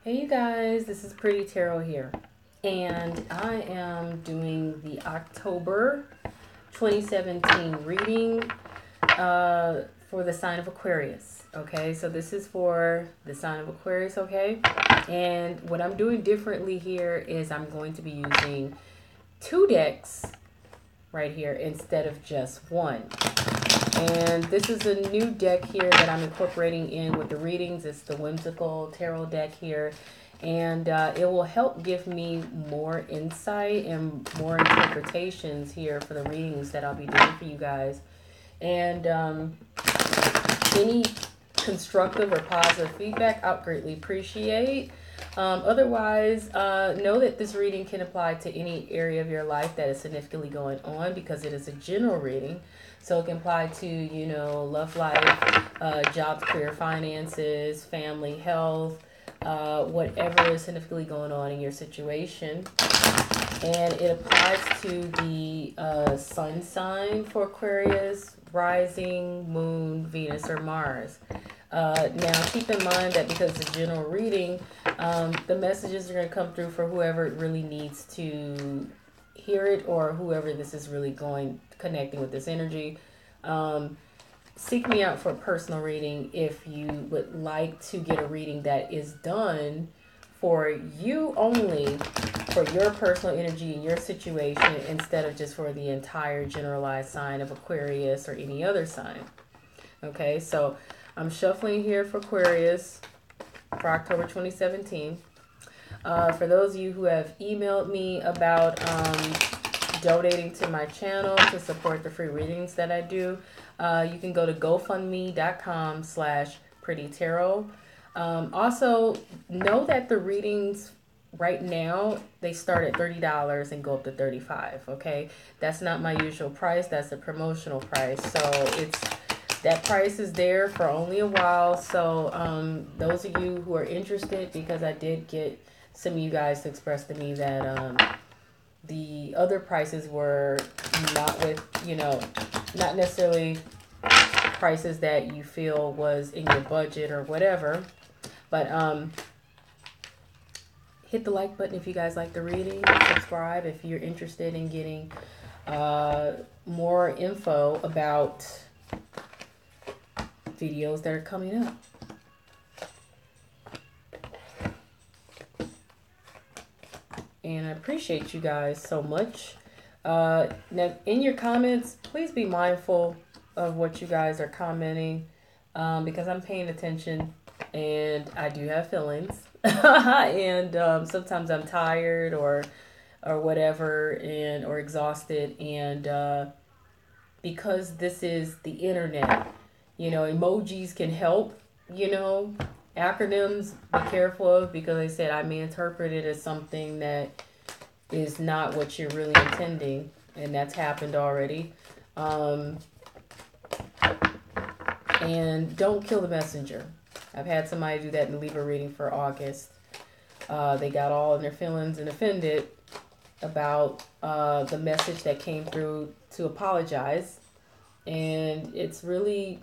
Hey you guys, this is Pretty Tarot here, and I am doing the October 2017 reading for the sign of Aquarius. Okay, so this is for the sign of Aquarius, okay? And what I'm doing differently here is I'm going to be using two decks right here instead of just one. And this is a new deck here that I'm incorporating in with the readings. It's the Whimsical Tarot deck here. And it will help give me more insight and more interpretations here for the readings that I'll be doing for you guys. And any constructive or positive feedback, I'll greatly appreciate. Otherwise, know that this reading can apply to any area of your life that is significantly going on because it is a general reading. So it can apply to, you know, love life, jobs, career, finances, family, health, whatever is significantly going on in your situation. And it applies to the sun sign for Aquarius, rising, moon, Venus, or Mars. Now, keep in mind that because it's a general reading, the messages are going to come through for whoever really needs to hear it or whoever this is really connecting with this energy. Seek me out for a personal reading if you would like to get a reading that is done for you only, for your personal energy in your situation, instead of just for the entire generalized sign of Aquarius or any other sign. Okay, so I'm shuffling here for Aquarius for October 2017. For those of you who have emailed me about donating to my channel to support the free readings that I do, you can go to gofundme.com/prettytarot. Also, know that the readings right now, they start at $30 and go up to $35. Okay, that's not my usual price. That's a promotional price. So that price is there for only a while. So those of you who are interested, because I did get some of you guys to express to me that the other prices were not not necessarily prices that you feel was in your budget or whatever. But hit the like button if you guys like the reading. Subscribe if you're interested in getting more info about videos that are coming up. And I appreciate you guys so much. Now, in your comments, please be mindful of what you guys are commenting, because I'm paying attention and I do have feelings. And sometimes I'm tired or whatever, or exhausted. And because this is the internet, you know, emojis can help, you know. Acronyms, be careful of, because I said I may interpret it as something that is not what you're really intending, and that's happened already. And don't kill the messenger. I've had somebody do that and leave a reading for August. They got all in their feelings and offended about the message that came through to apologize, and it's really,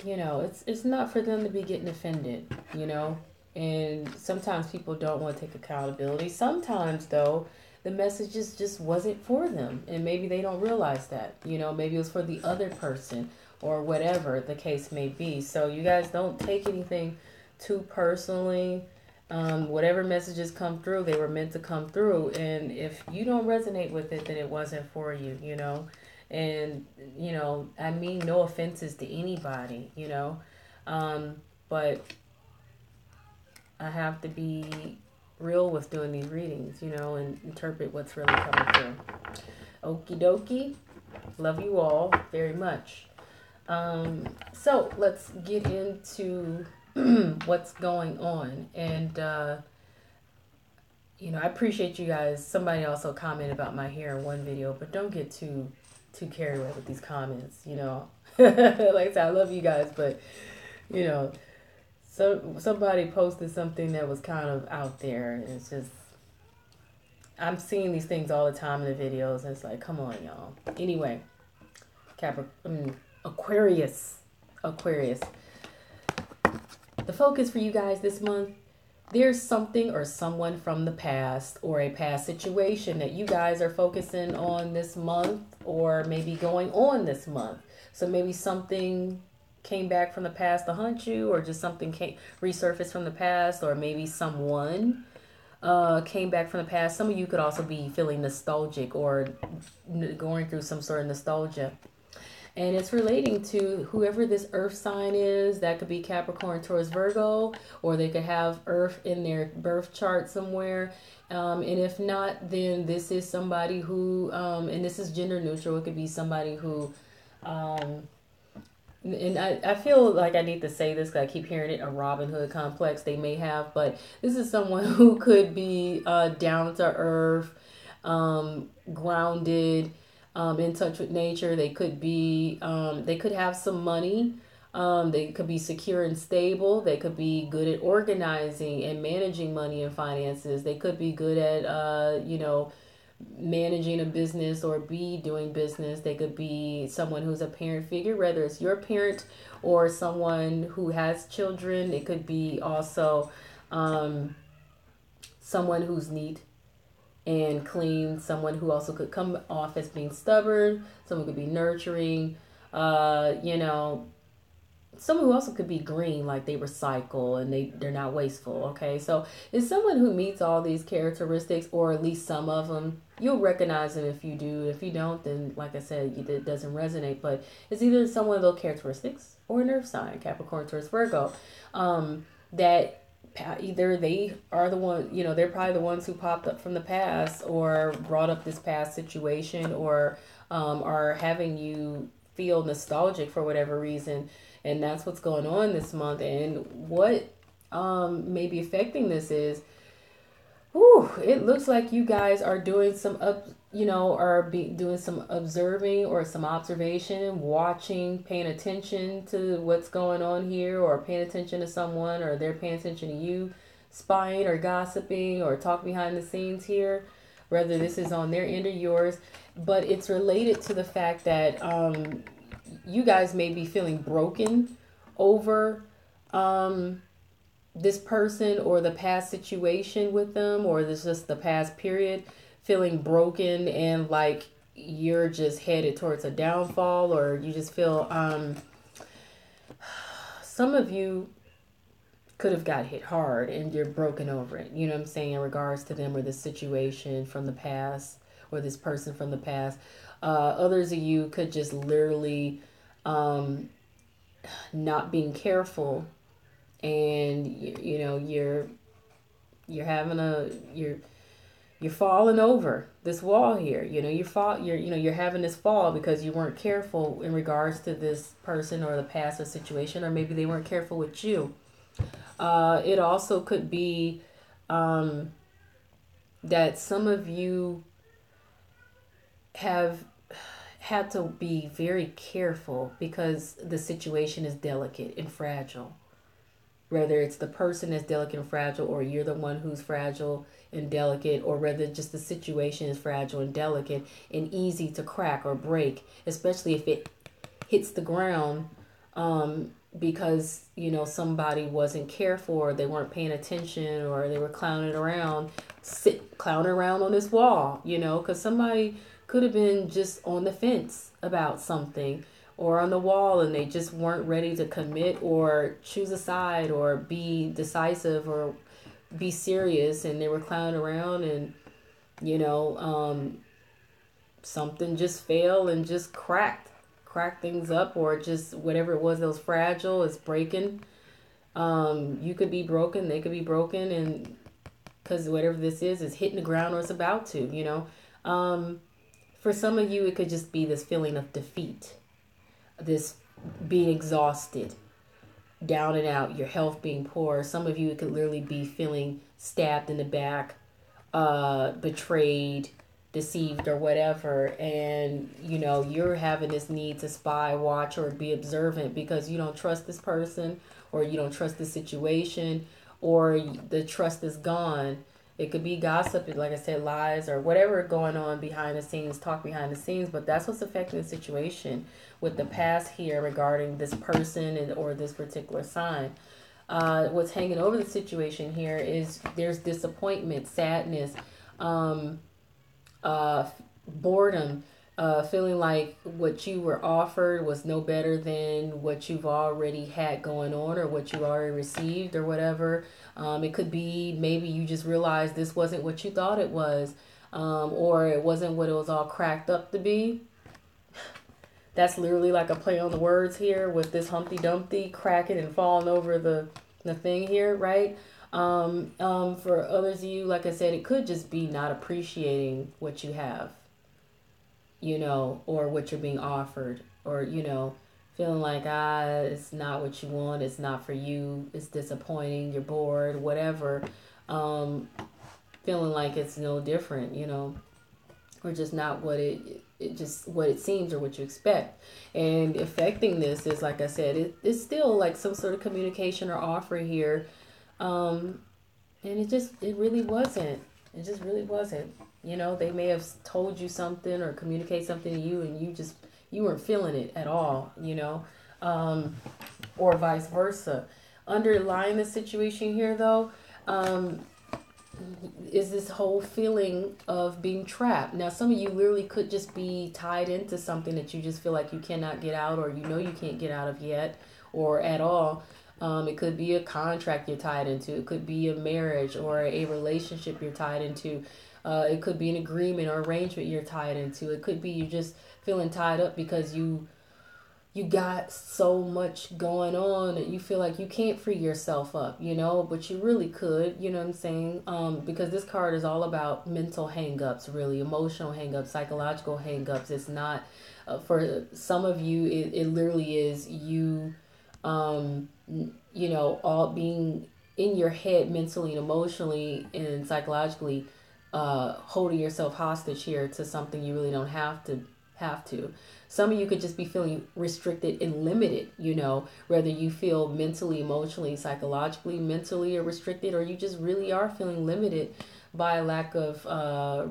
you know, it's not for them to be getting offended, you know. And sometimes people don't want to take accountability. Sometimes, though, the messages just wasn't for them, and maybe they don't realize that, you know. Maybe it was for the other person or whatever the case may be. So you guys don't take anything too personally. Whatever messages come through, they were meant to come through, and if you don't resonate with it, then it wasn't for you, you know. And, you know, I mean, no offenses to anybody, you know, but I have to be real with doing these readings, you know, and interpret what's really coming through. Okie dokie. Love you all very much. So let's get into what's going on. And, you know, I appreciate you guys. Somebody also commented about my hair in one video, but don't get too carried away with these comments, you know. Like I said, I love you guys, but, you know, so somebody posted something that was kind of out there, and it's just, I'm seeing these things all the time in the videos, and it's like, come on, y'all. Anyway, Aquarius. The the focus for you guys this month, there's something or someone from the past or a past situation that you guys are focusing on this month, or maybe going on this month. So maybe something came back from the past to haunt you, or just something came resurfaced from the past, or maybe someone came back from the past. Some of you could also be feeling nostalgic or going through some sort of nostalgia. And it's relating to whoever this earth sign is. That could be Capricorn, Taurus, Virgo, or they could have earth in their birth chart somewhere. And if not, then this is somebody who, and this is gender neutral. It could be somebody who, and I feel like I need to say this because I keep hearing it, a Robin Hood complex they may have, but this is someone who could be down to earth, grounded, in touch with nature. They could be, they could have some money. They could be secure and stable. They could be good at organizing and managing money and finances. They could be good at, managing a business or be doing business. They could be someone who's a parent figure, whether it's your parent or someone who has children. It could be also someone who's neat and clean, someone who also could come off as being stubborn, someone could be nurturing, someone who also could be green, like they recycle and they're not wasteful. Okay, so it's someone who meets all these characteristics, or at least some of them. You'll recognize them if you do. If you don't, then like I said, it doesn't resonate. But it's either someone of those characteristics or an earth sign, Capricorn, Taurus, Virgo, that either they are the one, they're probably the ones who popped up from the past or brought up this past situation, or are having you feel nostalgic for whatever reason. And that's what's going on this month. And what may be affecting this is, it looks like you guys are doing some doing some observing or some observation, watching, paying attention to what's going on here, or paying attention to someone, or they're paying attention to you, spying or gossiping or talk behind the scenes here, whether this is on their end or yours. But it's related to the fact that you guys may be feeling broken over this person or the past situation with them, or this just the past period, feeling broken and like you're just headed towards a downfall, or you just feel some of you could have got hit hard and you're broken over it, you know what I'm saying, in regards to them or this situation from the past or this person from the past. Others of you could just literally not being careful, and you're falling over this wall here. You're having this fall because you weren't careful in regards to this person or the past or situation, or maybe they weren't careful with you. It also could be that some of you have had to be very careful because the situation is delicate and fragile. Whether it's the person that's delicate and fragile, or you're the one who's fragile and delicate, or whether just the situation is fragile and delicate and easy to crack or break, especially if it hits the ground, because somebody wasn't careful, or they weren't paying attention, or they were clowning around on this wall, because somebody could have been just on the fence about something or on the wall, and they just weren't ready to commit or choose a side or be decisive or be serious, and they were clowning around, and something just fell and just cracked things up, or just whatever it was that was fragile is breaking. You could be broken, they could be broken, and because whatever this is hitting the ground, or it's about to, for some of you, it could just be this feeling of defeat, this being exhausted, down and out, your health being poor. Some of you, it could literally be feeling stabbed in the back, betrayed, deceived, or whatever. And, you're having this need to spy, watch, or be observant because you don't trust this person, or you don't trust the situation, or the trust is gone. It could be gossip, like I said, lies, or whatever going on behind the scenes, talk behind the scenes. But that's what's affecting the situation with the past here regarding this person or this particular sign. What's hanging over the situation here is there's disappointment, sadness, um, boredom, feeling like what you were offered was no better than what you've already had going on or what you already received or whatever. It could be maybe you just realized this wasn't what you thought it was, or it wasn't what it was all cracked up to be. That's literally like a play on the words here with this Humpty Dumpty cracking and falling over the thing here, right? For others of you, like I said, it could just be not appreciating what you have, or what you're being offered, or, feeling like, it's not what you want, it's not for you, it's disappointing, you're bored, whatever. Feeling like it's no different, or just not what it just what it seems or what you expect. And affecting this is, like I said, it's still like some sort of communication or offer here. And it really wasn't. It just really wasn't. They may have told you something or communicate something to you and you weren't feeling it at all, or vice versa. Underlying the situation here though, is this whole feeling of being trapped. Now, some of you literally could just be tied into something that you just feel like you cannot get out, or you can't get out of yet or at all. It could be a contract you're tied into. It could be a marriage or a relationship you're tied into. It could be an agreement or arrangement you're tied into. It could be you just feeling tied up because you got so much going on that you feel like you can't free yourself up, but you really could, you know what I'm saying? Because this card is all about mental hangups, really, emotional hangups, psychological hangups. It's not, for some of you, it literally is you, all being in your head mentally and emotionally and psychologically, holding yourself hostage here to something you really don't have to. Some of you could just be feeling restricted and limited, whether you feel mentally, emotionally, psychologically, mentally or restricted, or you just really are feeling limited by a lack of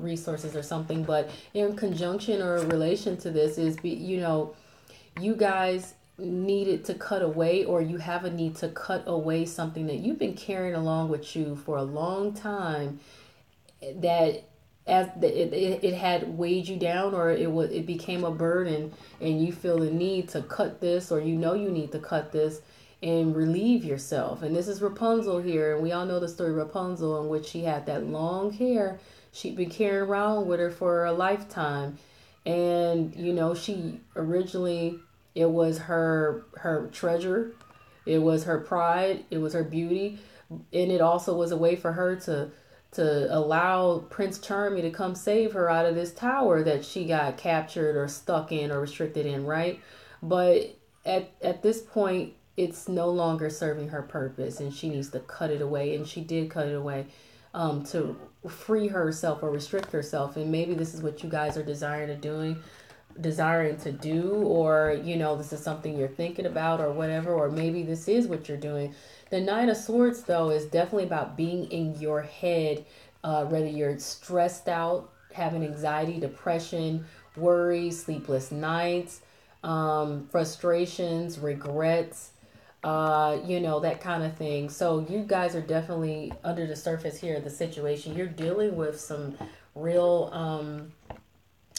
resources or something. But in conjunction or relation to this is, you guys needed to cut away, or you have a need to cut away something that you've been carrying along with you for a long time, that it had weighed you down, or it became a burden, and you feel the need to cut this, or you need to cut this and relieve yourself. And this is Rapunzel here, and we all know the story of Rapunzel, in which she had that long hair she'd been carrying around with her for a lifetime. And she originally, it was her treasure, it was her pride, it was her beauty, and it also was a way for her to allow Prince Charming to come save her out of this tower that she got captured or stuck in or restricted in, right? But at this point, it's no longer serving her purpose, and she needs to cut it away. And she did cut it away, to free herself or restrict herself. And maybe this is what you guys are desiring to do, or this is something you're thinking about or whatever, or maybe this is what you're doing. The Knight of Swords, though, is definitely about being in your head, whether you're stressed out, having anxiety, depression, worry, sleepless nights, frustrations, regrets, that kind of thing. So you guys are definitely under the surface here of the situation. You're dealing with some real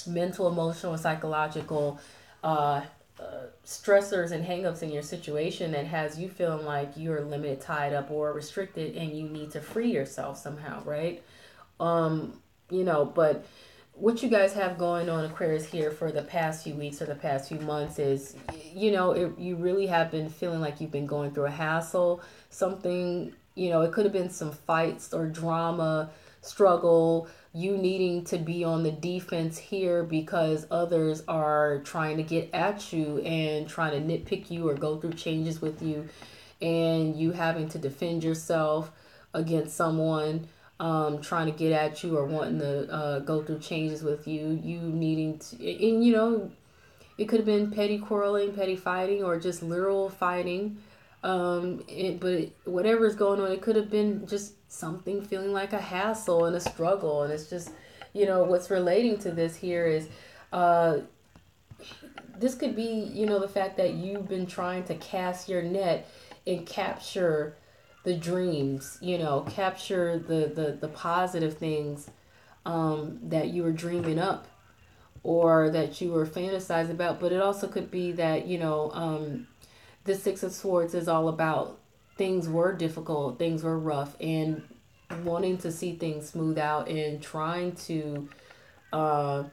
mental, emotional, and psychological stressors and hangups in your situation that has you feeling like you're limited, tied up, or restricted, and you need to free yourself somehow, right? But what you guys have going on, Aquarius, here for the past few weeks or the past few months is, you really have been feeling like you've been going through a hassle, something, it could have been some fights or drama, struggle, you needing to be on the defense here because others are trying to get at you and trying to nitpick you or go through changes with you, and you having to defend yourself against someone trying to get at you or wanting to go through changes with you, you needing to, and it could have been petty quarreling, petty fighting, or just literal fighting. But whatever's going on, it could have been just something feeling like a hassle and a struggle. And it's just, what's relating to this here is, this could be, the fact that you've been trying to cast your net and capture the dreams, you know, capture the positive things that you were dreaming up or that you were fantasizing about. But it also could be that, you know, the Six of Swords is all about things were difficult, things were rough, and wanting to see things smooth out and trying to uh,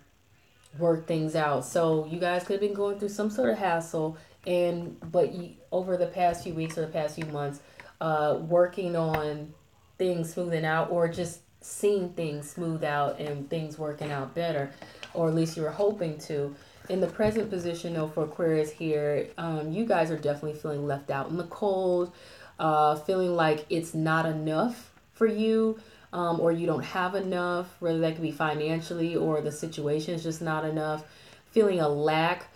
work things out. So you guys could have been going through some sort of hassle, and but you, over the past few weeks or the past few months, working on things smoothing out, or just seeing things smooth out and things working out better, or at least you were hoping to. In the present position, though, for Aquarius here, you guys are definitely feeling left out in the cold, feeling like it's not enough for you, or you don't have enough, whether that could be financially or the situation is just not enough, feeling a lack,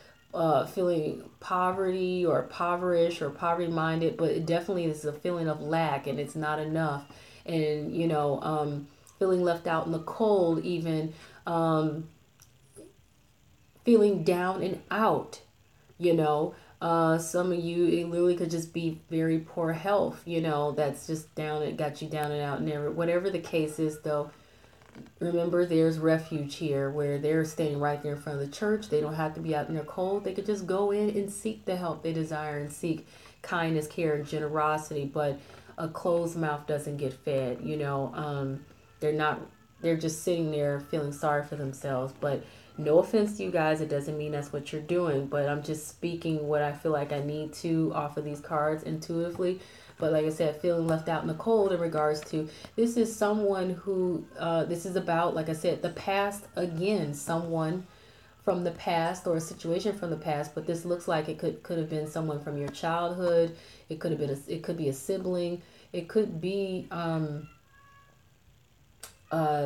feeling poverty or impoverished or poverty minded, but it definitely is a feeling of lack and it's not enough. And, you know, feeling left out in the cold, even feeling down and out, you know. Some of you, it literally could just be very poor health, you know, that's just down, it got you down and out. Never, whatever the case is, though, remember there's refuge here where they're standing right there in front of the church. They don't have to be out in their cold. They could just go in and seek the help they desire and seek kindness, care, and generosity. But a closed mouth doesn't get fed, you know. They're not, they're just sitting there feeling sorry for themselves. But no offense to you guys, it doesn't mean that's what you're doing, but I'm just speaking what I feel like I need to off of these cards intuitively. But like I said, feeling left out in the cold in regards to, this is someone who, this is about, like I said, the past again, someone from the past or a situation from the past, but this looks like it could have been someone from your childhood. It could have been, it could be a sibling. It could be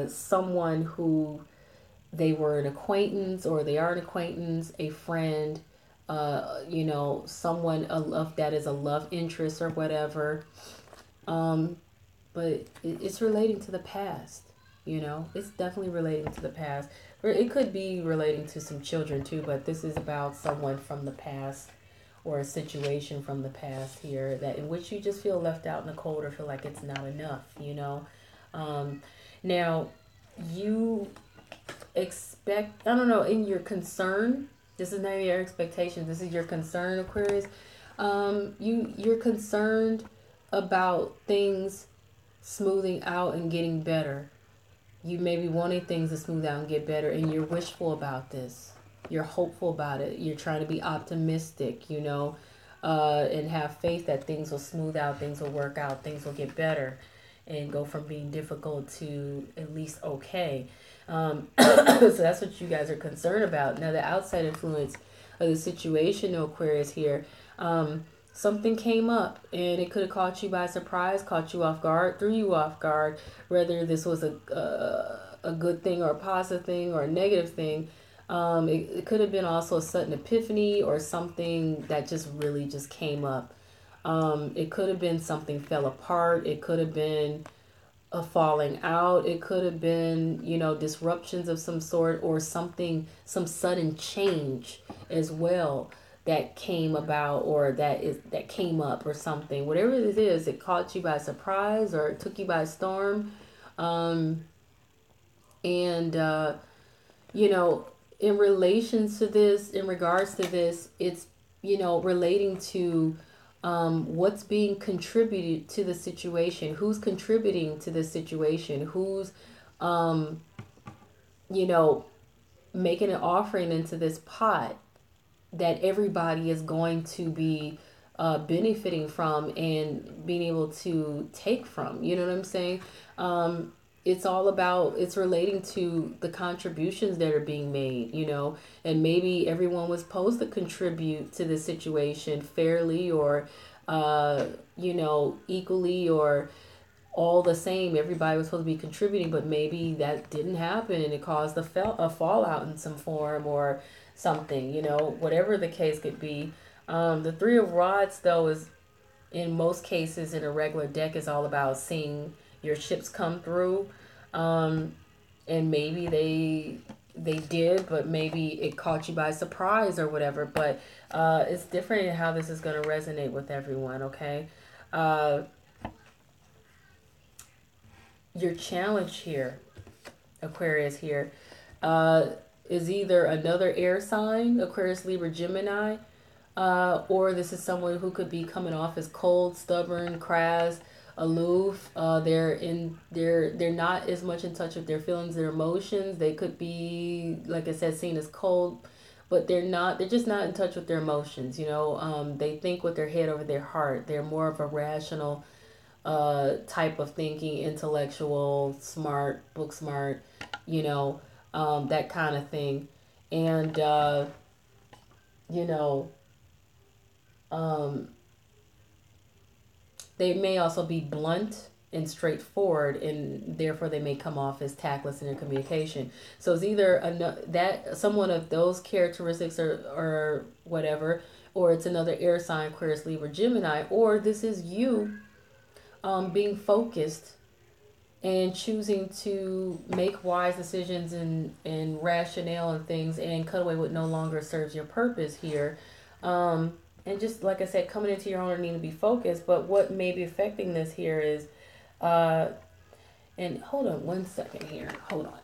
someone who they were an acquaintance or they are an acquaintance, a friend, you know, someone of that is a love interest or whatever. But it's relating to the past, you know, it's definitely relating to the past. Or it could be relating to some children too, but this is about someone from the past or a situation from the past here that in which you just feel left out in the cold or feel like it's not enough, you know. Now you expect, I don't know, in your concern, this is not your expectation, this is your concern, Aquarius. You're concerned about things smoothing out and getting better. You may be wanting things to smooth out and get better, and you're wishful about this, you're hopeful about it, you're trying to be optimistic, you know, and have faith that things will smooth out, things will work out, things will get better and go from being difficult to at least okay. So that's what you guys are concerned about. Now, the outside influence of the situation, Aquarius here, something came up and it could have caught you by surprise, caught you off guard, threw you off guard, whether this was a good thing or a positive thing or a negative thing. It could have been also a sudden epiphany or something that just really just came up. It could have been something fell apart. It could have been a falling out. It could have been, you know, disruptions of some sort or something, some sudden change as well that came about or that came up or something. Whatever it is, it caught you by surprise or it took you by storm. And you know, in relation to this, in regards to this, it's, you know, relating to what's being contributed to the situation, who's contributing to the situation, who's, you know, making an offering into this pot that everybody is going to be benefiting from and being able to take from. You know what I'm saying? It's all about, it's relating to the contributions that are being made, you know, and maybe everyone was supposed to contribute to the situation fairly or, you know, equally or all the same. Everybody was supposed to be contributing, but maybe that didn't happen and it caused a fallout in some form or something, you know, whatever the case could be. The Three of Rods, though, is in most cases in a regular deck is all about seeing your ships come through, and maybe they did, but maybe it caught you by surprise or whatever. But it's different in how this is going to resonate with everyone. Okay, your challenge here, Aquarius here, uh, is either another air sign, Aquarius, Libra, Gemini, or this is someone who could be coming off as cold, stubborn, crass, aloof. They're not as much in touch with their feelings, their emotions. They could be, like I said, seen as cold, but they're not. They're just not in touch with their emotions. They think with their head over their heart. They're more of a rational type of thinking, intellectual, smart, book smart, that kind of thing. And, you know, um, they may also be blunt and straightforward, and therefore they may come off as tactless in their communication. So it's either that someone of those characteristics or whatever, or it's another air sign, Aquarius, Libra, Gemini, or this is you being focused and choosing to make wise decisions and rationale and things and cut away what no longer serves your purpose here. And just like I said, coming into your own and needing to be focused. But what may be affecting this here is, and hold on one second here. Hold on.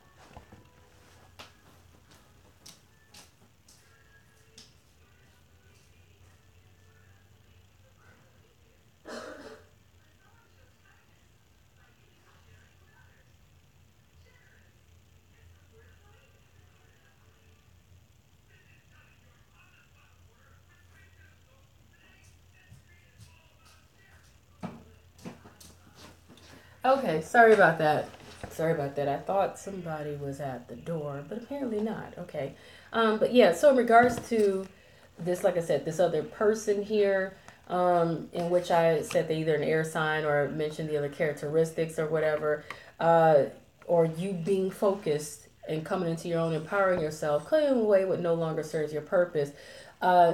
Okay, sorry about that. Sorry about that. I thought somebody was at the door, but apparently not. Okay. But yeah, so in regards to this, like I said, this other person here, in which I said they either an air sign or mentioned the other characteristics or whatever, or you being focused and coming into your own, empowering yourself, cutting away what no longer serves your purpose. Uh,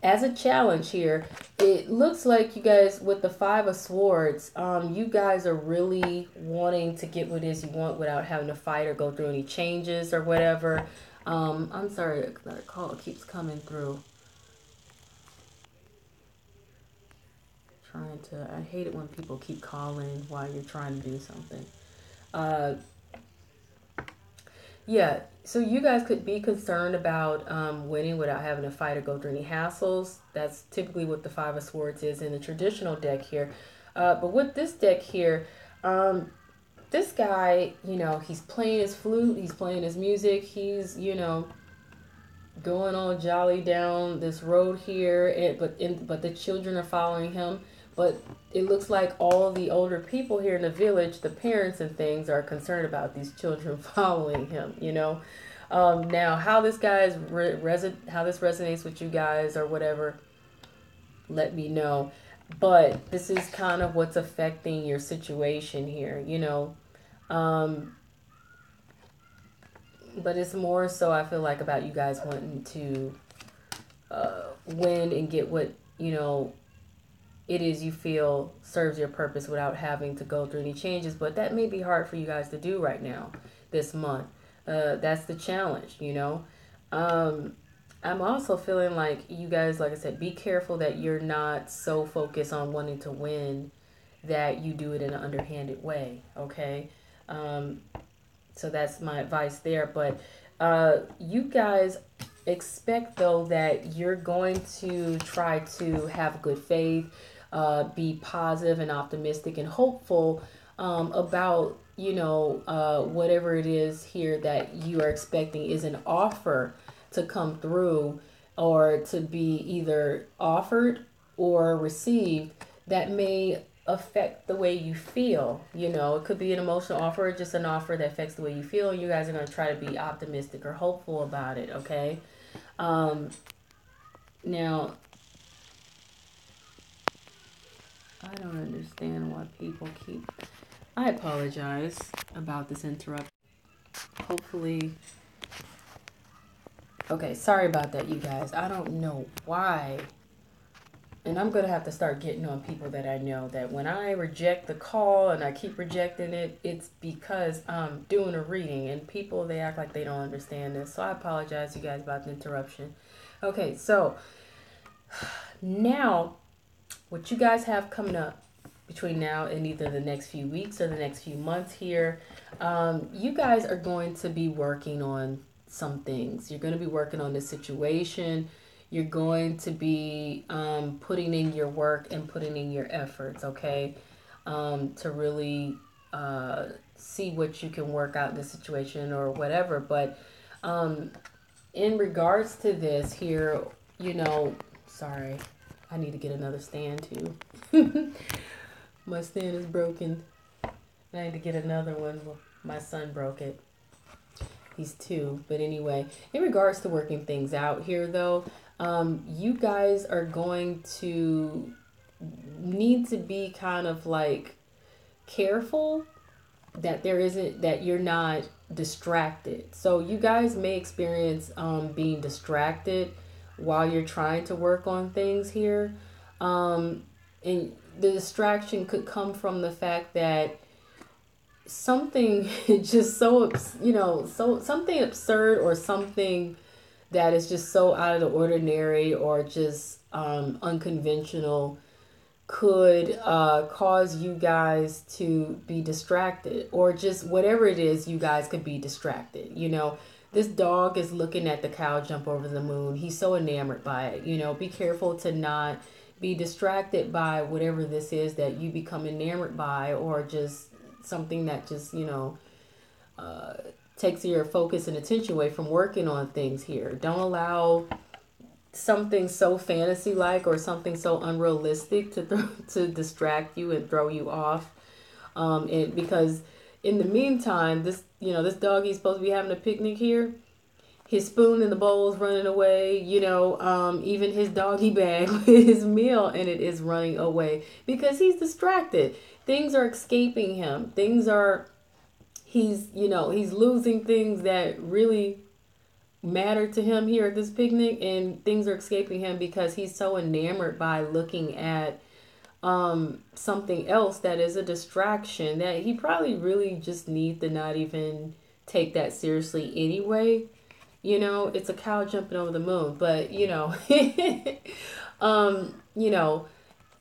as a challenge here, it looks like you guys with the Five of Swords, you guys are really wanting to get what it is you want without having to fight or go through any changes or whatever. I'm sorry, that call keeps coming through. I hate it when people keep calling while you're trying to do something. Uh, Yeah, so you guys could be concerned about winning without having to fight or go through any hassles. That's typically what the Five of Swords is in the traditional deck here. But with this deck here, this guy, he's playing his flute, he's playing his music, he's, going all jolly down this road here, but the children are following him. But it looks like all the older people here in the village, the parents and things, are concerned about these children following him. Now, how this how this resonates with you guys or whatever, let me know. But this is kind of what's affecting your situation here. Um, but it's more so, I feel like, about you guys wanting to win and get what, it is you feel serves your purpose without having to go through any changes. But that may be hard for you guys to do right now, this month. That's the challenge. I'm also feeling like you guys, like I said, be careful that you're not so focused on wanting to win that you do it in an underhanded way, okay? So that's my advice there. But you guys expect, though, that you're going to try to have good faith, be positive and optimistic and hopeful about, whatever it is here that you are expecting is an offer to come through or to be either offered or received that may affect the way you feel. It could be an emotional offer or just an offer that affects the way you feel. You guys are going to try to be optimistic or hopeful about it, okay? Now, I don't understand why people keep... I apologize about this interruption. Hopefully... Okay, sorry about that, you guys. I don't know why. And I'm going to have to start getting on people that I know that when I reject the call and I keep rejecting it, it's because I'm doing a reading and people, they act like they don't understand this. So I apologize, you guys, about the interruption. Okay, so now what you guys have coming up between now and either the next few weeks or the next few months here, you guys are going to be working on some things. You're going to be working on this situation. You're going to be putting in your work and putting in your efforts, okay, to really see what you can work out in the situation or whatever. But in regards to this here, sorry, I need to get another stand too. My stand is broken. I need to get another one. My son broke it. He's 2. But anyway, in regards to working things out here, though, you guys are going to need to be kind of like careful that you're not distracted. So you guys may experience being distracted while you're trying to work on things here. And the distraction could come from the fact that something just something absurd or something that is just so out of the ordinary or just unconventional could cause you guys to be distracted, or just whatever it is, you guys could be distracted. This dog is looking at the cow jump over the moon. He's so enamored by it. Be careful to not be distracted by whatever this is that you become enamored by, or just something that just takes your focus and attention away from working on things here. Don't allow something so fantasy like or something so unrealistic to distract you and throw you off. And because in the meantime, this doggy's supposed to be having a picnic here. His spoon in the bowl's running away, even his doggy bag with his meal in it is running away because he's distracted. Things are escaping him. He's losing things that really matter to him here at this picnic, and things are escaping him because he's so enamored by looking at something else that is a distraction that he probably really just needs to not even take that seriously anyway. It's a cow jumping over the moon, but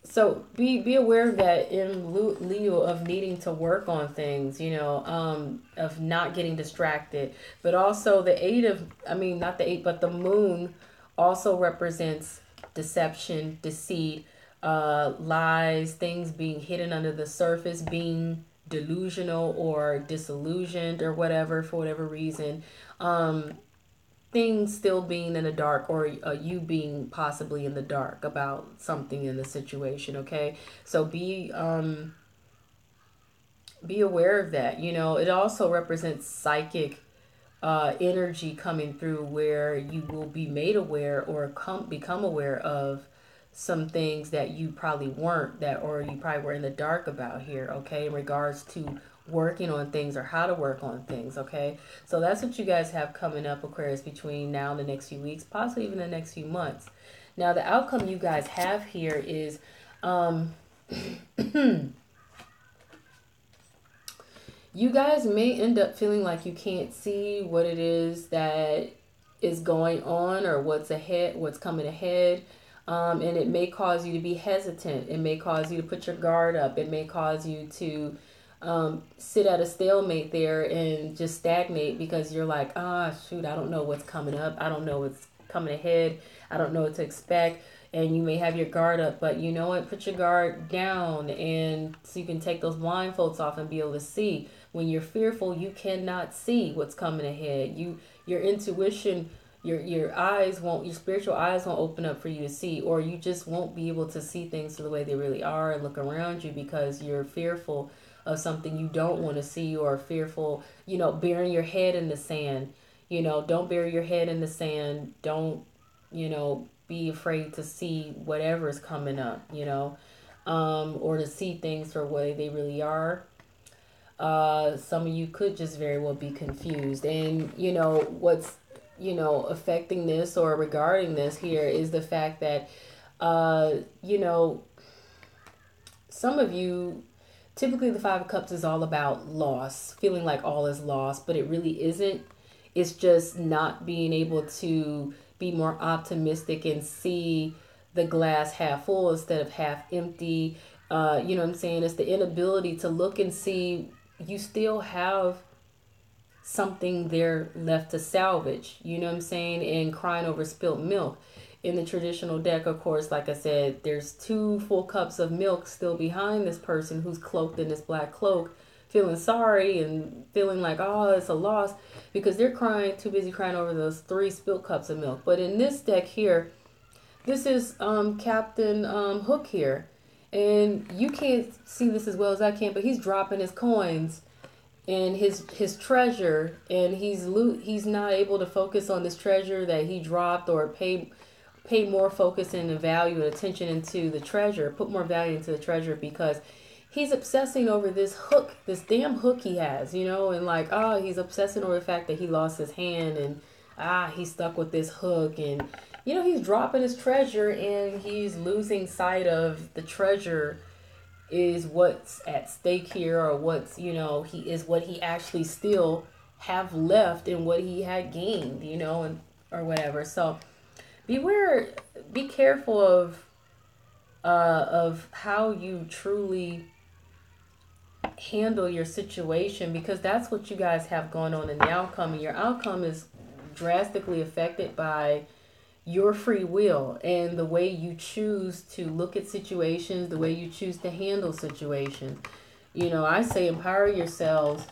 so be aware of that in lieu of needing to work on things, of not getting distracted. But also the the moon also represents deception, deceit, lies, things being hidden under the surface, being delusional or disillusioned or whatever, for whatever reason. Things still being in the dark, or you being possibly in the dark about something in the situation, okay? So be aware of that. It also represents psychic energy coming through, where you will be made aware or become aware of some things that you probably weren't, or you probably were in the dark about here, okay, in regards to working on things or how to work on things, okay? So that's what you guys have coming up, Aquarius, between now and the next few weeks, possibly even the next few months. Now, the outcome you guys have here is you guys may end up feeling like you can't see what it is that is going on or what's coming ahead. And it may cause you to be hesitant. It may cause you to put your guard up. It may cause you to sit at a stalemate there and just stagnate because you're like, shoot, I don't know what's coming up. I don't know what's coming ahead. I don't know what to expect. And you may have your guard up, but you know what? Put your guard down, and so you can take those blindfolds off and be able to see. When you're fearful, you cannot see what's coming ahead. Your intuition, your spiritual eyes won't open up for you to see, or you just won't be able to see things the way they really are and look around you because you're fearful of something you don't want to see, or fearful, burying your head in the sand. Don't bury your head in the sand. Don't, be afraid to see whatever's coming up, or to see things for what they really are. Some of you could just very well be confused. And, what's, affecting this or regarding this here is the fact that, some of you, typically the Five of Cups is all about loss, feeling like all is lost, but it really isn't. It's just not being able to be more optimistic and see the glass half full instead of half empty. You know what I'm saying? It's the inability to look and see you still have something there left to salvage. You know what I'm saying? And crying over spilt milk. In the traditional deck, of course, like I said, there's 2 full cups of milk still behind this person who's cloaked in this black cloak, feeling sorry and feeling like, oh, it's a loss, because they're crying, too busy crying over those 3 spilt cups of milk. But in this deck here, this is Captain Hook here. And you can't see this as well as I can, but he's dropping his coins and his treasure, and he's not able to focus on this treasure that he dropped, or pay more focus and value and attention into the treasure, put more value into the treasure, because he's obsessing over this hook, this damn hook he has, you know, and like, he's obsessing over the fact that he lost his hand, and he's stuck with this hook, and you know, he's dropping his treasure and he's losing sight of the treasure is what's at stake here, or what's, you know, what he actually still have left and what he had gained, you know, and or whatever. So beware, be careful of how you truly handle your situation, because that's what you guys have going on in the outcome, and your outcome is drastically affected by your free will and the way you choose to look at situations, the way you choose to handle situations. You know, I say empower yourselves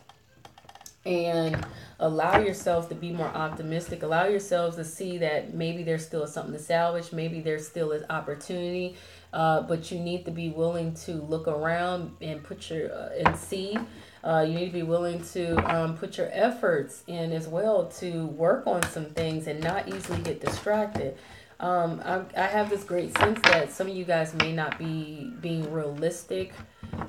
and allow yourselves to be more optimistic. Allow yourselves to see that maybe there's still something to salvage. Maybe there's still an opportunity, but you need to be willing to look around and and see. You need to be willing to put your efforts in as well to work on some things and not easily get distracted. I have this great sense that some of you guys may not be being realistic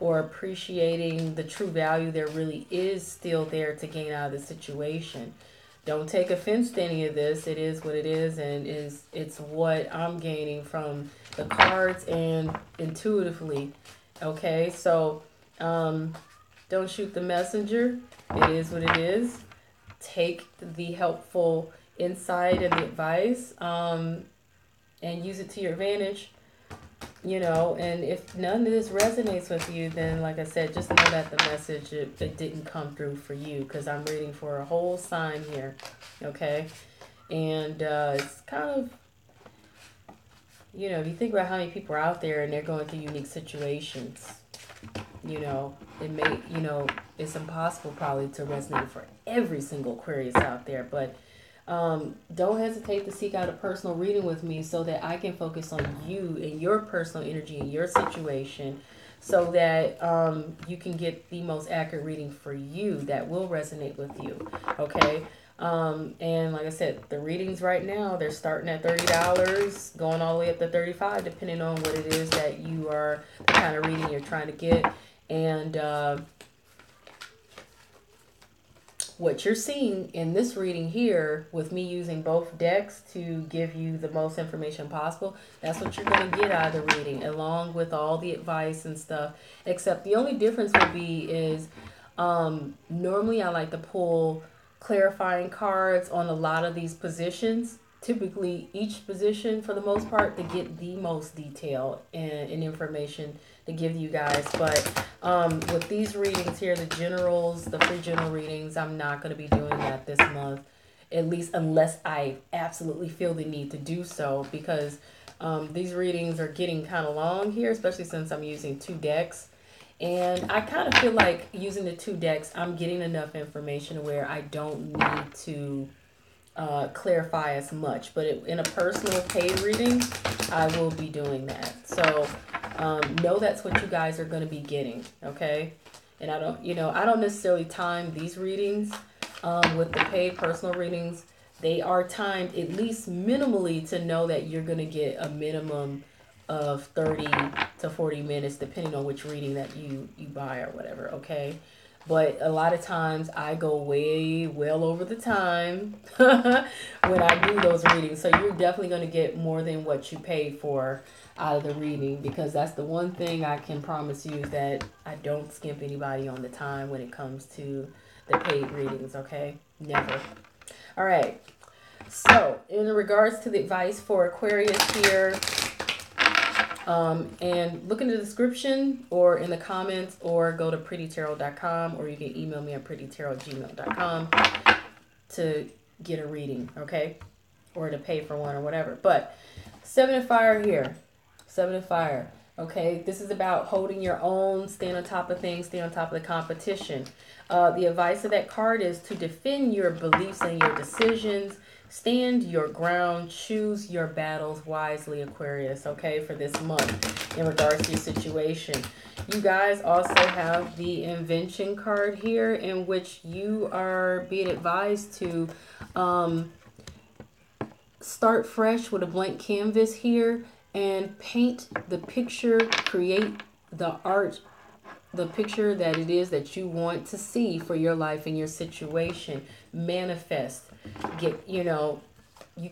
or appreciating the true value there really is still there to gain out of the situation. Don't take offense to any of this. It is what it is, and it's what I'm gaining from the cards and intuitively. Okay, so don't shoot the messenger. It is what it is. Take the helpful insight and the advice, and use it to your advantage. You know, and if none of this resonates with you, then like I said, just know that the message, it didn't come through for you, because I'm reading for a whole sign here. Okay, and it's kind of, you know, if you think about how many people are out there and they're going through unique situations, you know, it may, you know, it's impossible probably to resonate for every single Aquarius out there, but don't hesitate to seek out a personal reading with me so that I can focus on you and your personal energy and your situation, so that you can get the most accurate reading for you that will resonate with you. Okay. And like I said, the readings right now, they're starting at $30, going all the way up to $35, depending on what it is that you are, the kind of reading you're trying to get. And what you're seeing in this reading here, with me using both decks to give you the most information possible, that's what you're going to get out of the reading, along with all the advice and stuff. Except the only difference will be is normally I like to pull clarifying cards on a lot of these positions, typically each position for the most part, to get the most detail and information to give you guys. But with these readings here, the generals, the free general readings, I'm not going to be doing that this month, at least unless I absolutely feel the need to do so, because these readings are getting kind of long here, especially since I'm using 2 decks. And I kind of feel like using the 2 decks, I'm getting enough information where I don't need to clarify as much. But in a personal paid reading, I will be doing that. So know that's what you guys are going to be getting. Okay. And I don't necessarily time these readings with the paid personal readings. They are timed at least minimally to know that you're going to get a minimum of 30 to 40 minutes, depending on which reading that you buy or whatever. Okay. But a lot of times I go well over the time when I do those readings. So you're definitely going to get more than what you pay for out of the reading, because that's the one thing I can promise you, is that I don't skimp anybody on the time when it comes to the paid readings. Okay. Never. All right. So in regards to the advice for Aquarius here, And look in the description or in the comments, or go to prettytarot.com, or you can email me at prettytarot@gmail.com to get a reading, okay? Or to pay for one or whatever. But 7 of fire here. 7 of fire. Okay, this is about holding your own, staying on top of things, stay on top of the competition. The advice of that card is to defend your beliefs and your decisions. Stand your ground. Choose your battles wisely, Aquarius, okay, for this month in regards to your situation. You guys also have the invention card here, in which you are being advised to start fresh with a blank canvas here and paint the picture, create the art, the picture that it is that you want to see for your life and your situation. Manifest. You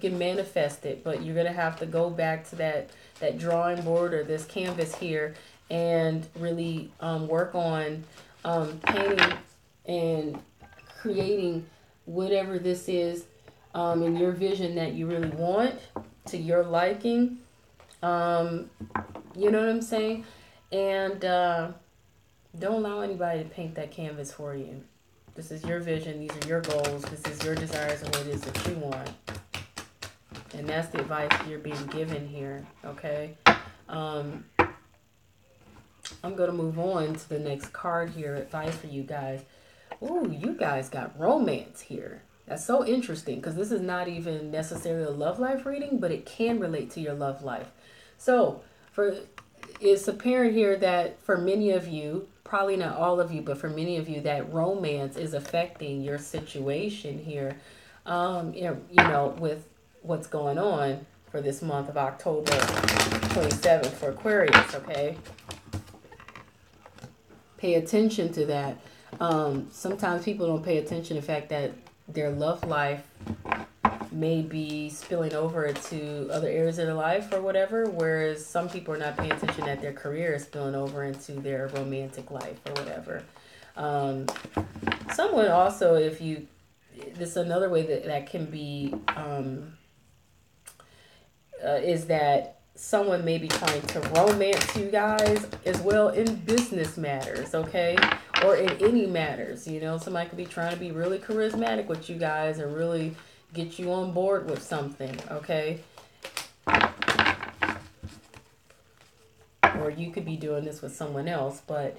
can manifest it, but you're going to have to go back to that drawing board or this canvas here and really work on painting and creating whatever this is in your vision that you really want, to your liking. You know what I'm saying? And don't allow anybody to paint that canvas for you. This is your vision. These are your goals. This is your desires and what it is that you want. And that's the advice you're being given here, okay? I'm going to move on to the next card here, advice for you guys. Ooh, you guys got romance here. That's so interesting, because this is not even necessarily a love life reading, but it can relate to your love life. So, it's apparent here that for many of you, probably not all of you, but for many of you, that romance is affecting your situation here, with what's going on for this month of October 27th for Aquarius, okay? Pay attention to that. Sometimes people don't pay attention to the fact that their love life may be spilling over to other areas of their life or whatever, whereas some people are not paying attention that their career is spilling over into their romantic life or whatever. Someone also, this is another way that can be, is that someone may be trying to romance you guys as well in business matters, okay? Or in any matters, somebody could be trying to be really charismatic with you guys and really get you on board with something, okay? Or you could be doing this with someone else, but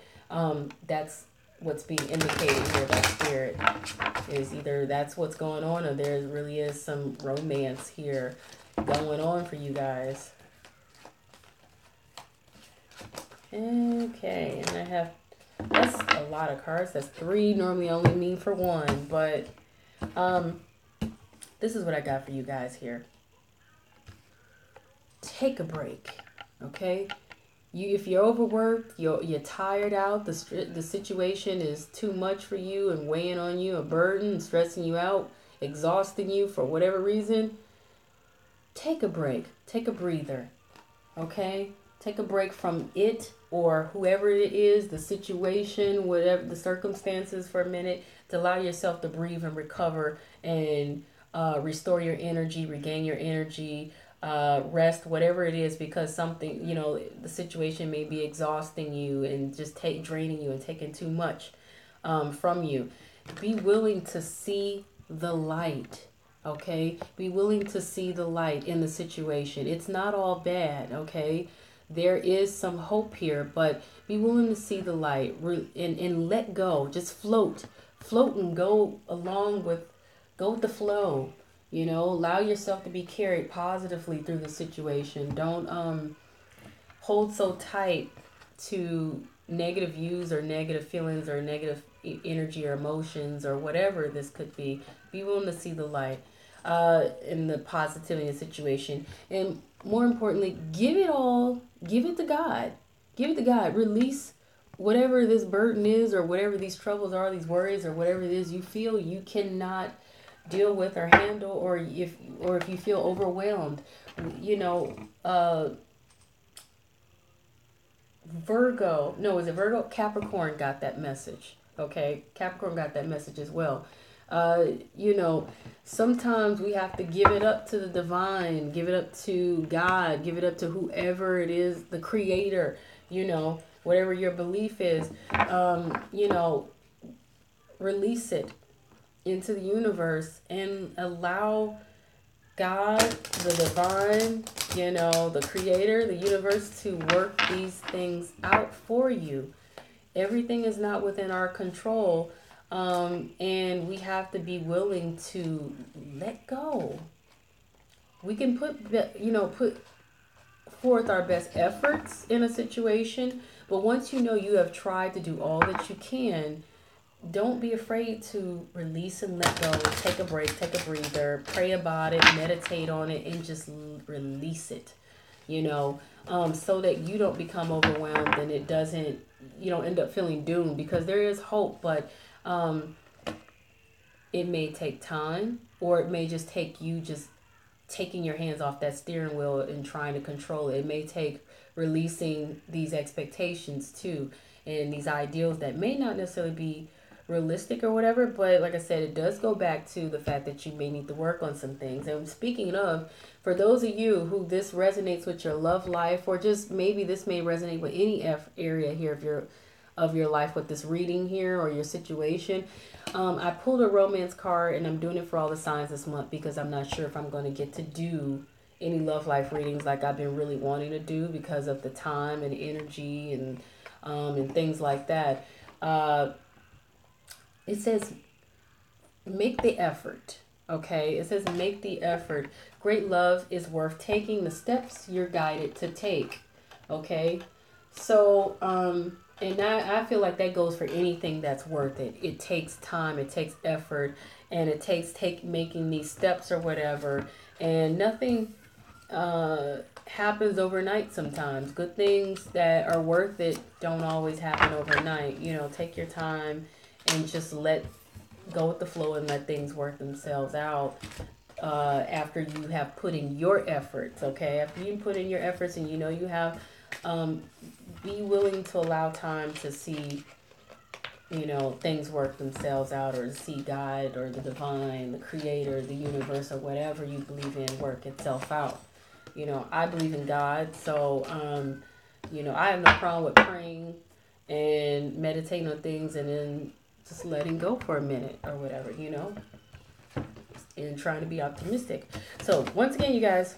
that's what's being indicated here by Spirit, is either that's what's going on or there really is some romance here going on for you guys. Okay, and that's a lot of cards. That's 3. Normally I only mean for 1, but this is what I got for you guys here. Take a break, okay? If you're overworked, you're tired out, the situation is too much for you and weighing on you, a burden, stressing you out, exhausting you for whatever reason, take a break. Take a breather, okay? Take a break from it or whoever it is, the situation, whatever the circumstances, for a minute, to allow yourself to breathe and recover and restore your energy, regain your energy, rest, whatever it is, because something, the situation may be exhausting you and just draining you and taking too much from you. Be willing to see the light, okay? Be willing to see the light in the situation. It's not all bad, okay? There is some hope here, but be willing to see the light and let go. Just float and go with the flow. Allow yourself to be carried positively through the situation. Don't hold so tight to negative views or negative feelings or negative energy or emotions or whatever this could be. Be willing to see the light in the positivity of the situation. And more importantly, give it to God. Give it to God. Release whatever this burden is or whatever these troubles are, these worries or whatever it is you feel you cannot deal with or handle, or if you feel overwhelmed. Virgo? Capricorn got that message. Okay, Capricorn got that message as well. You know, sometimes we have to give it up to the divine, give it up to God, give it up to whoever it is, the creator, you know, whatever your belief is, you know, release it into the universe and allow God, the divine, you know, the creator, the universe to work these things out for you. Everything is not within our control. And we have to be willing to let go. We can put forth our best efforts in a situation, but once you know you have tried to do all that you can, don't be afraid to release and let go. Take a break, take a breather, pray about it, meditate on it, and just release it, you know, so that you don't become overwhelmed and you don't end up feeling doomed, because there is hope, but it may take time, or it may just take you just taking your hands off that steering wheel and trying to control it. It may take releasing these expectations too, and these ideals that may not necessarily be realistic or whatever, but like I said, it does go back to the fact that you may need to work on some things. And speaking of, for those of you who this resonates with your love life, or just maybe this may resonate with any area here of your life with this reading here or your situation, I pulled a romance card, and I'm doing it for all the signs this month because I'm not sure if I'm going to get to do any love life readings like I've been really wanting to do because of the time and energy and things like that. It says make the effort. Okay, it says make the effort. Great love is worth taking the steps you're guided to take. Okay, so and I feel like that goes for anything that's worth it. It takes time, it takes effort, and it takes making these steps or whatever. And nothing happens overnight sometimes. Good things that are worth it don't always happen overnight. You know, take your time and just go with the flow and let things work themselves out. After you have put in your efforts, okay? After you put in your efforts and you know you have, be willing to allow time to see, you know, things work themselves out, or to see God or the divine, the creator, the universe, or whatever you believe in work itself out. You know, I believe in God, so, you know, I have no problem with praying and meditating on things and then just letting go for a minute or whatever, you know, and trying to be optimistic. So once again, you guys,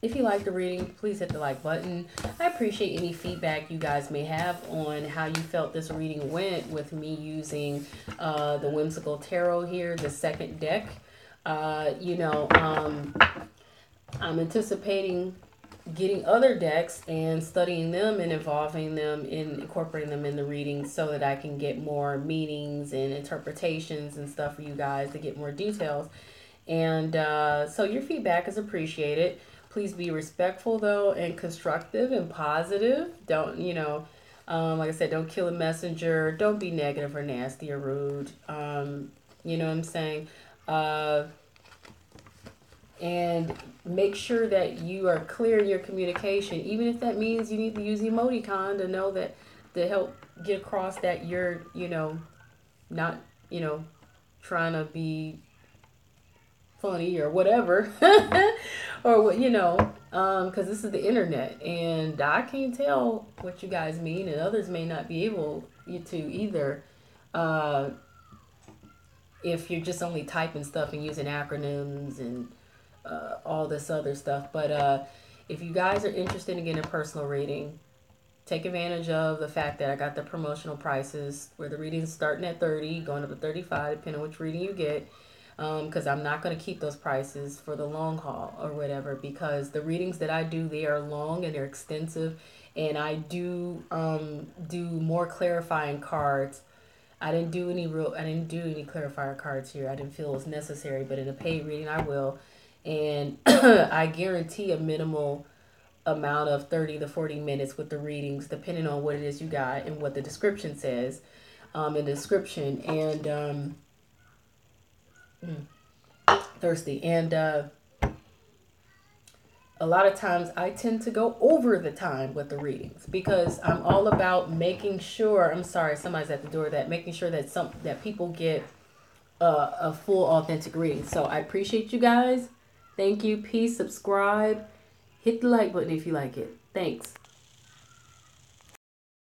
if you like the reading, please hit the like button. I appreciate any feedback you guys may have on how you felt this reading went with me using the Whimsical Tarot here, the second deck. You know, I'm anticipating getting other decks and studying them and incorporating them in the reading so that I can get more meanings and interpretations and stuff for you guys to get more details. And so your feedback is appreciated. Please be respectful though, and constructive and positive. Don't, you know, like I said, don't kill a messenger. Don't be negative or nasty or rude. You know what I'm saying? And make sure that you are clear in your communication, even if that means you need to use emoticon to know that, to help get across that you're, you know, not, you know, trying to be funny or whatever. Or what, you know, because this is the internet and I can't tell what you guys mean, and others may not be able to either, if you're just only typing stuff and using acronyms and all this other stuff. But if you guys are interested in getting a personal reading, take advantage of the fact that I got the promotional prices where the readings starting at $30, going up to $35, depending on which reading you get. Because I'm not going to keep those prices for the long haul or whatever, because the readings that I do, they are long and they're extensive, and I do more clarifying cards. I didn't do any clarifier cards here. I didn't feel it was necessary, but in a paid reading I will. And I guarantee a minimal amount of 30 to 40 minutes with the readings, depending on what it is you got and what the description says in the description. And thirsty. And a lot of times I tend to go over the time with the readings because I'm all about making sure, I'm sorry, somebody's at the door, that making sure that that people get a full authentic reading. So I appreciate you guys. Thank you. Peace. Subscribe. Hit the like button if you like it. Thanks.